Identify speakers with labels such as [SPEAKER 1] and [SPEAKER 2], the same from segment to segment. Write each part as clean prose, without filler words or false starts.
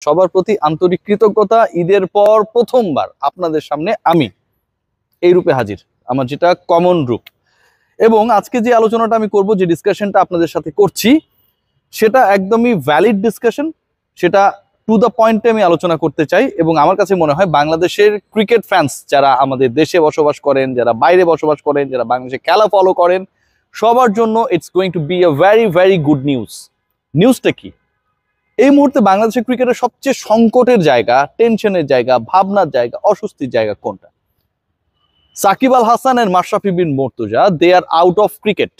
[SPEAKER 1] সবার প্রতি আন্তরিক কৃতজ্ঞতা। ঈদের পর প্রথমবার আপনাদের সামনে আমি এই রূপে হাজির, আমার যেটা কমন রূপ। এবং আজকে যে আলোচনাটা আমি করব, যে ডিসকাশনটা আপনাদের সাথে করছি, সেটা একদমই ভ্যালিড ডিসকাশন। সেটা টু দ্য পয়েন্টে আমি আলোচনা করতে চাই। এবং আমার কাছে মনে হয় বাংলাদেশের ক্রিকেট ফ্যান্স যারা আমাদের দেশে বসবাস করেন, যারা বাইরে বসবাস করেন, যারা বাংলাদেশে খেলা ফলো করেন, সবার জন্য it's going to be a very very good news. নিউজটা কি? এই মুহূর্তে বাংলাদেশের ক্রিকেটের সবচেয়ে সংকটের জায়গা, টেনশনের জায়গা, ভাবনার জায়গা, অস্বস্তির জায়গা কোনটা? Shakib Al Hasan and Mashrafe Bin Mortaza, they are out of cricket,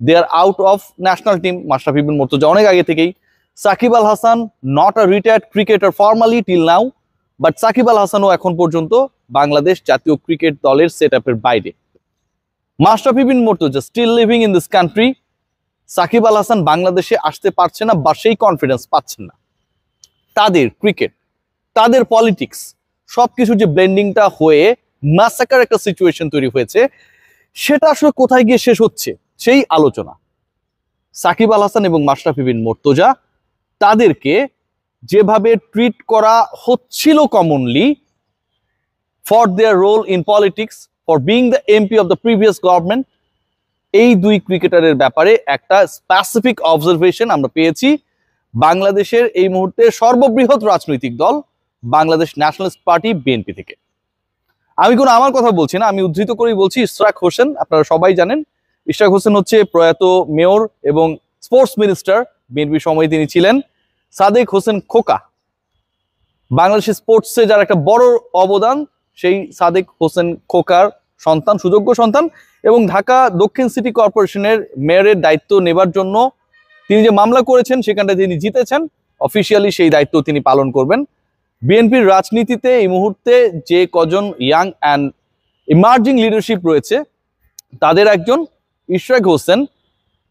[SPEAKER 1] they are out of national team. Mashrafe Bin Mortaza অনেক আগে থেকেই। Shakib Al Hasan not a retired cricketer formally till now, but Shakib Al হাসানও এখন পর্যন্ত বাংলাদেশ জাতীয় ক্রিকেট দলের সেট আপের বাইরে। Mashrafe Bin Mortaza still living in this country. Shakib Al Hasan বাংলাদেশে আসতে পারছে না বা সেই কনফিডেন্স পাচ্ছেন না। তাদের ক্রিকেট, তাদের পলিটিক্স, সবকিছু যে ব্লেন্ডিংটা হয়ে ম্যাসাকার একটা সিচুয়েশন তৈরি হয়েছে, সেটা আসলে কোথায় গিয়ে শেষ হচ্ছে সেই আলোচনা। সাকিব আল হাসান এবং মাশরাফি বিন মুর্তজা, তাদেরকে যেভাবে ট্রিট করা হচ্ছিল commonly for their role in politics, for being the MP of the previous government, এই দুই ক্রিকেটারের ব্যাপারে একটা স্পেসিফিক অবজারভেশন আমরা পেয়েছি বাংলাদেশের এই মুহূর্তে সর্ববৃহৎ রাজনৈতিক দল বাংলাদেশ ন্যাশনালিস্ট পার্টি বিএনপি থেকে। আমি কোনো আমার কথা বলছি না, আমি উদ্ধৃত করেই বলছি। ইশরাক হোসেন, আপনারা সবাই জানেন, ইশরাক হোসেন হচ্ছে প্রয়াত মেয়র এবং স্পোর্টস মিনিস্টার, বিএনপি সময়ে তিনি ছিলেন। সাদেক হোসেন খোকা, বাংলাদেশের স্পোর্টসে যার একটা বড় অবদান, সেই সাদেক হোসেন খোকার সন্তান, সুযোগ্য সন্তান। এবং ঢাকা দক্ষিণ সিটি কর্পোরেশনের মেয়রের দায়িত্ব নেবার জন্য তিনি যে মামলা করেছেন, সেখানটা তিনি জিতেছেন, অফিসিয়ালি সেই দায়িত্ব তিনি পালন করবেন। বিএনপির রাজনীতিতে এই মুহূর্তে যে কজন ইয়াং অ্যান্ড ইমার্জিং লিডারশিপ রয়েছে, তাদের একজন ইশরাক হোসেন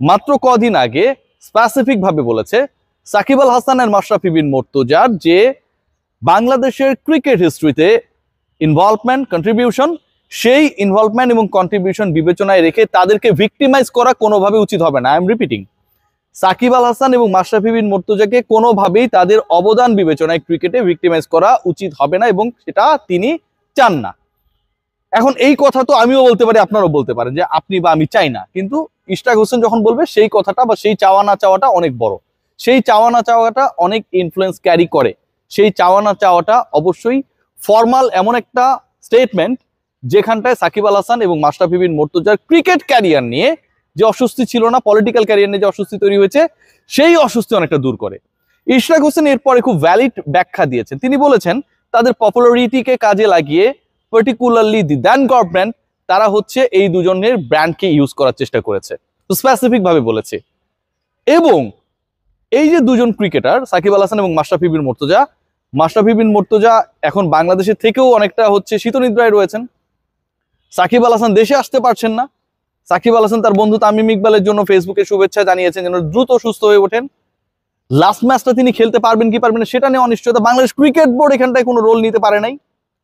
[SPEAKER 1] মাত্র কদিন আগে স্পেসিফিক ভাবে বলেছে সাকিব আল হাসান আর মাশরাফি বিন মুর্তজার যে বাংলাদেশের ক্রিকেট হিস্ট্রিতে ইনভলভমেন্ট, কন্ট্রিবিউশন, সেই ইনভলভমেন্ট এবং কন্ট্রিবিউশন বিবেচনায় রেখে তাদেরকে ভিক্টিমাইজ করা কোনোভাবে উচিত হবে না। I am repeating, Shakib Al Hasan এবং মাশরাফি বিন মুর্তজাকে কোনোভাবেই তাদের অবদান বিবেচনায় ক্রিকেটে ভিক্টিমাইজ করা উচিত হবে না, এবং সেটা তিনি চান না। এখন এই কথা তো আমিও বলতে পারি, আপনারাও বলতে পারেন যে আপনি বা আমি চাই না, কিন্তু ইশরাক হোসেন যখন বলবে, সেই কথাটা বা সেই চাওয়া না চাওয়াটা অনেক বড়, সেই চাওয়া না চাওয়াটা অনেক ইনফ্লুয়েন্স ক্যারি করে। সেই চাওয়া না চাওয়াটা অবশ্যই ফর্মাল এমন একটা স্টেটমেন্ট যেখানটায় সাকিব আল হাসান এবং মাশরাফি বিন মুর্তজার ক্রিকেট ক্যারিয়ার নিয়ে যে অস্বস্তি ছিল না, পলিটিক্যাল ক্যারিয়ার নিয়ে যে অস্বস্তি তৈরি হয়েছে, সেই অস্বস্তি অনেকটা দূর করে। ইশরাক হোসেন এরপরে খুব ভ্যালিড ব্যাখ্যা দিয়েছেন। তিনি বলেছেন তাদের পপুলারিটিকে কাজে লাগিয়ে, পার্টিকুলারলি দি দ্যান গভর্নমেন্ট, তারা হচ্ছে এই দুজনের ব্র্যান্ডকে ইউজ করার চেষ্টা করেছে, তো স্পেসিফিক ভাবে বলেছে। এবং এই যে দুজন ক্রিকেটার সাকিব আল হাসান এবং মাশরাফি বিন মুর্তজা, মাশরাফি বিন মুর্তজা এখন বাংলাদেশের থেকেও অনেকটা হচ্ছে শীতনিদ্রায় রয়েছেন। সাকিব আল হাসান দেশে আসতে পারছেন না। সাকিব আল হাসান তার বন্ধু তামিম ইকবালের জন্য ফেসবুকে শুভেচ্ছা জানিয়েছেন যেন দ্রুত সুস্থ হয়ে ওঠেন। লাস্ট ম্যাচটা তিনি খেলতে পারবেন কি পারবেন না সেটা নিয়ে অনিশ্চয়তা। বাংলাদেশ ক্রিকেট বোর্ড এখানটায় কোনো রোল নিতে পারে নাই,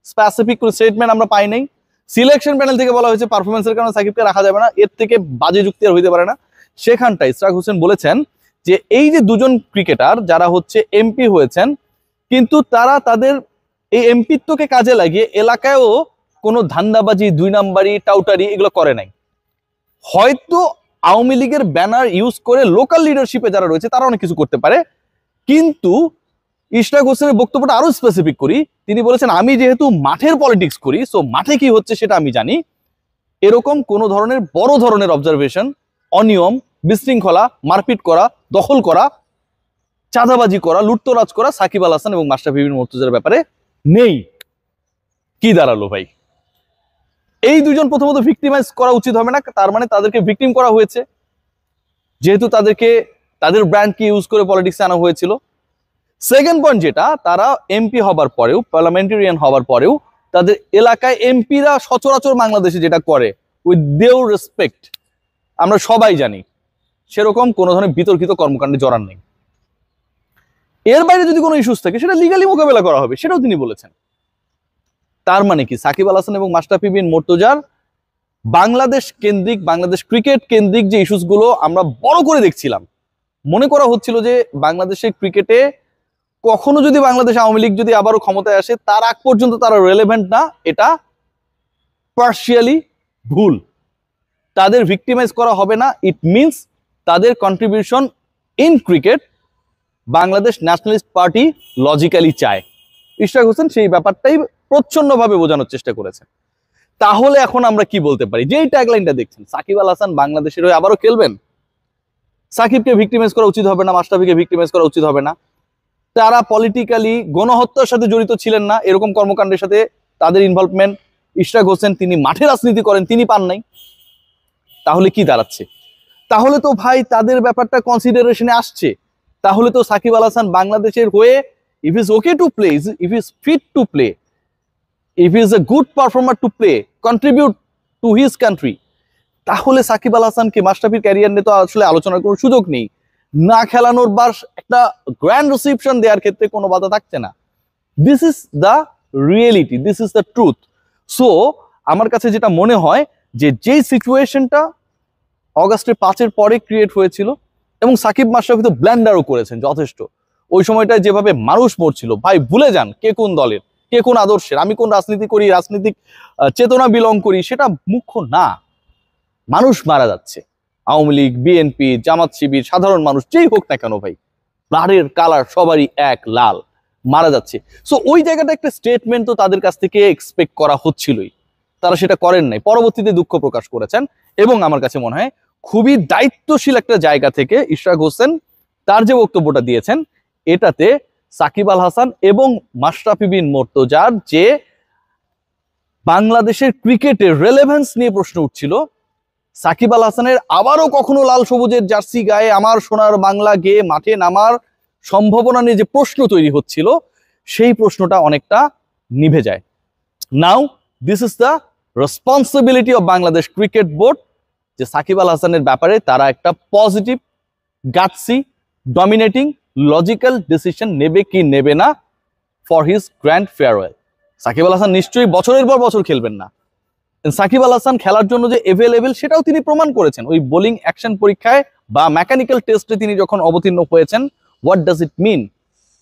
[SPEAKER 1] স্পেসিফিক কোনো স্টেটমেন্ট আমরা পাই নাই। সিলেকশন প্যানেল থেকে বলা হয়েছে পারফরমেন্সের কারণে সাকিবকে রাখা যাবে না, এর থেকে বাজে যুক্তি আর হইতে পারে না। সেখানটায় ইশরাক হোসেন বলেছেন যে এই যে দুজন ক্রিকেটার যারা হচ্ছে এমপি হয়েছেন, কিন্তু তারা তাদের এই এমপিত্বকে কাজে লাগিয়ে এলাকায়ও কোনো ধান্দাবাজি, দুই নাম্বারি, টাউটারি এগুলো করে নাই। হয়তো আওয়ামী লীগের ব্যানার ইউজ করে লোকাল লিডারশিপে যারা রয়েছে তারা অনেক কিছু করতে পারে, কিন্তু ইশরাক হোসেনের বক্তব্যটা আরো স্পেসিফিক করি। তিনি বলেছেন আমি যেহেতু মাঠের পলিটিক্স করি, সো মাঠে কি হচ্ছে সেটা আমি জানি। এরকম কোন ধরনের বড় ধরনের অবজারভেশন, অনিয়ম, বিশৃঙ্খলা, মারপিট করা, দখল করা, চাঁদাবাজি করা, লুটতরাজ করা সাকিব আল হাসান এবং মাশরাফি বিন মুর্তজার ব্যাপারে নেই। কি দাঁড়ালো ভাই? এই দুজন প্রথমত ভিক্টিমাইজ করা উচিত হবে না, তার মানে তাদেরকে ভিকটিম করা হয়েছে, যেহেতু তাদেরকে তাদের ব্র্যান্ডকে ইউজ করে পলিটিক্সে আনা হয়েছিল। সেকেন্ড পয়েন্ট যেটা, তারা এমপি হবার পরেও, পার্লামেন্টারিয়ান হবার পরেও তাদের এলাকায় এমপিরা সচরাচর বাংলাদেশে যেটা করে উইথ ডিউ রেসপেক্ট, আমরা সবাই জানি, সেরকম কোনো ধরনের বিতর্কিত কর্মকাণ্ডে জড়ান নেই। এর বাইরে যদি কোনো ইস্যুস থাকে সেটা লিগালি মোকাবেলা করা হবে, সেটাও তিনি বলেছেন। তার মানে কি সাকিব আল হাসান এবং মাশরাফি বিন মুর্তজার বাংলাদেশ কেন্দ্রিক, বাংলাদেশ ক্রিকেট কেন্দ্রিক যে ইস্যুসগুলো আমরা বড় করে দেখছিলাম, মনে করা হচ্ছিল যে বাংলাদেশের ক্রিকেটে কখনো যদি বাংলাদেশ আওয়ামী লীগ যদি আবারও ক্ষমতায় আসে, তার আগ পর্যন্ত তারা রেলেভেন্ট না, এটা পার্শিয়ালি ভুল। তাদের ভিক্টিমাইজ করা হবে না। ইট মিনস তাদের contribution in cricket Bangladesh nationalist party logically চায়। ইশরাক হোসেন সেই ব্যাপারটাই প্রচ্ছন্নভাবে বোঝানোর চেষ্টা করেছেন। তাহলে এখন আমরা কি বলতে পারি? যেই ট্যাগলাইনটা দেখছেন, সাকিব আল হাসান বাংলাদেশের হয়ে আবারও খেলবেন, সাকিবকে ভিক্টিমাইজ করা উচিত হবে না, মাশরাফিকে ভিক্টিমাইজ করা উচিত হবে না। তারা পলিটিক্যালি গণহত্যার সাথে জড়িত ছিলেন না, এরকম কর্মকাণ্ডের সাথে তাদের ইনভলভমেন্ট ইশরাক হোসেন তিনি মাঠে রাজনীতি করেন, তিনি পান নাই। তাহলে কি দাঁড়াচ্ছে? তাহলে তো ভাই তাদের ব্যাপারটা কনসিডারেশনে আসছে। তাহলে তো সাকিব আল হাসান বাংলাদেশের হয়ে, if is okay to play, if is fit to play, if is a good performer to play, contribute to his country, তাহলে সাকিব আল হাসানকে মাশরাফির ক্যারিয়ার নিয়ে তো আসলে আলোচনার কোনো সুযোগ নেই। না খেলানোর বা একটা গ্র্যান্ড রিসিপশন দেওয়ার ক্ষেত্রে কোনো বাধা থাকছে না। This is the reality, this is the truth. So আমার কাছে যেটা মনে হয় যে যেই সিচুয়েশনটা অগাস্টের 5-এর পরে ক্রিয়েট হয়েছিল, এবং সাকিব মাশরাফি তো ব্ল্যান্ডারও করেছেন যথেষ্ট। ওই সময়টায় যেভাবে মানুষ মরছিল, ভাই ভুলে যান কে কোন দলের, কে কোন আদর্শের, আমি কোন রাজনীতি করি, রাজনৈতিক চেতনা বিলং করি, সেটা মুখ্য না। মানুষ মারা যাচ্ছে, আওয়ামী লীগ, বিএনপি, জামাত শিবির, সাধারণ মানুষ যেই হোক না কেন ভাই, ব্লাডের কালার সবারই এক, লাল, মারা যাচ্ছে। সো ওই জায়গাটা একটা স্টেটমেন্ট তো তাদের কাছ থেকে এক্সপেক্ট করা হচ্ছিলই, তারা সেটা করেন নাই, পরবর্তীতে দুঃখ প্রকাশ করেছেন। এবং আমার কাছে মনে হয় খুবই দায়িত্বশীল একটা জায়গা থেকে ইশরাক হোসেন তার যে বক্তব্যটা দিয়েছেন, এটাতে সাকিব আল হাসান এবং মাশরাফি বিন মুর্তজার যে বাংলাদেশের ক্রিকেটের রেলেভেন্স নিয়ে প্রশ্ন উঠছিল, সাকিব আল হাসানের আবারও কখনো লাল সবুজের জার্সি গায়ে আমার সোনার বাংলা গেয়ে মাঠে নামার সম্ভাবনা নিয়ে যে প্রশ্ন তৈরি হচ্ছিল, সেই প্রশ্নটা অনেকটা নিভে যায়। Now this is the responsibility of Bangladesh cricket board, যে সাকিব আল হাসানের ব্যাপারে তারা একটা positive, gutsy, dominating, logical decision নেবে কি নেবে না for his grand farewell. Shakib Al Hasan নিশ্চয়ই বছরের পর বছর খেলবেন না। সাকিব আল হাসান খেলার জন্য যে এভেলেবেল, সেটাও তিনি প্রমাণ করেছেন ওই বোলিং অ্যাকশন পরীক্ষায় বা মেকানিক্যাল টেস্টে তিনি যখন অবতীর্ণ হয়েছেন। হোয়াট ডাজ ইট মিন?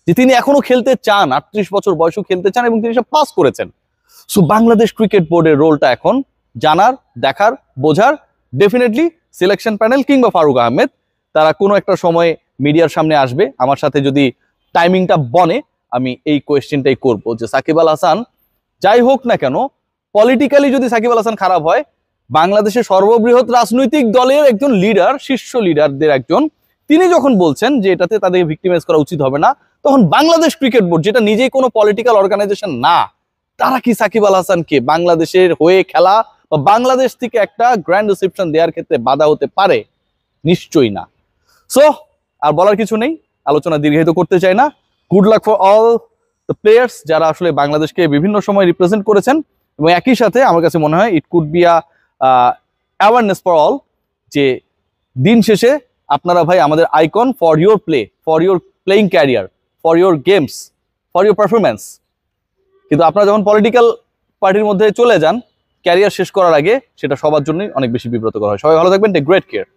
[SPEAKER 1] যে তিনি এখনো খেলতে চান, 38 বছর বয়সেও খেলতে চান, এবং তিনি সব পাস করেছেন। সো বাংলাদেশ ক্রিকেট বোর্ডের রোলটা এখন জানার, দেখার, বোঝার। ডেফিনেটলি সিলেকশন প্যানেল কিংবা ফারুক আহমেদ তারা কোনো একটা সময় মিডিয়ার সামনে আসবে। আমার সাথে যদি টাইমিংটা বনে, আমি এই কোয়েশ্চেনটাই করব যে সাকিব আল হাসান যাই হোক না কেন, পলিটিক্যালি যদি সাকিব আল হাসান খারাপ হয়, বাংলাদেশের সর্ববৃহৎ রাজনৈতিক দলের একজন লিডার, শীর্ষ লিডারদের একজন, তিনি যখন বলছেন যে এটাতে তাদেরকে ভিক্টিমাইজ করা উচিত হবে না, তখন বাংলাদেশ ক্রিকেট বোর্ড, যেটা নিজেই কোনো পলিটিক্যাল অর্গানাইজেশন না, তারা কি সাকিব আল হাসানকে বাংলাদেশের হয়ে খেলা বা বাংলাদেশ থেকে একটা গ্র্যান্ড রিসেপশন দেওয়ার ক্ষেত্রে বাধা হতে পারে? নিশ্চয়ই না। সো আর বলার কিছু নেই, আলোচনা দীর্ঘায়িত করতে চাই না। Good luck for all the players যারা আসলে বাংলাদেশকে বিভিন্ন সময় রিপ্রেজেন্ট করেছেন, এবং একই সাথে আমার কাছে মনে হয় it could be a awareness for all, যে দিন শেষে আপনারা ভাই আমাদের icon for your play, for your playing career, for your games, for your performance. কিন্তু আপনারা যখন পলিটিক্যাল পার্টির মধ্যে চলে যান ক্যারিয়ার শেষ করার আগে, সেটা সবার জন্যই অনেক বেশি বিব্রতকর হয়। সবাই ভালো থাকবেন, টেক গ্রেট কেয়ার।